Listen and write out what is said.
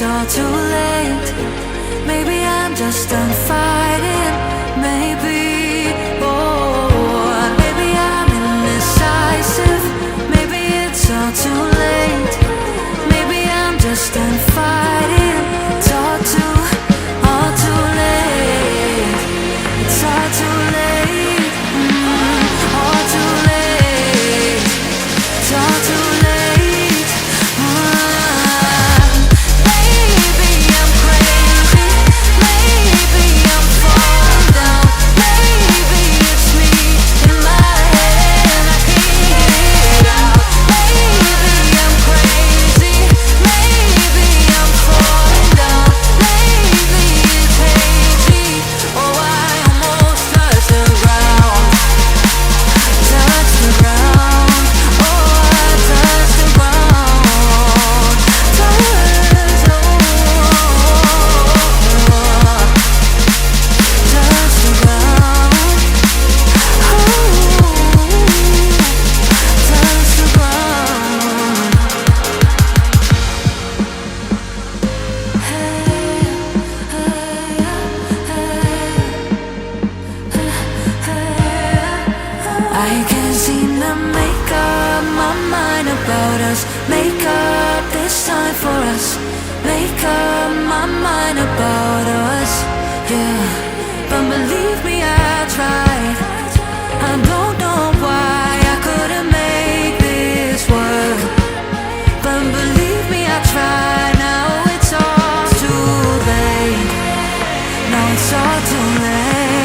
all too late. Maybe I'm just done fighting. Maybe, oh, maybe I'm indecisive. Maybe it's all too late. Maybe I'm just done fighting. It's all too late. It's all too late. All too late. It's all too late. I can't seem to make up my mind about us. Make up this time for us. Make up my mind about us. Yeah, but believe me, I tried. I don't know why I couldn't make this work, but believe me, I tried. Now it's all too late. Now it's all too late.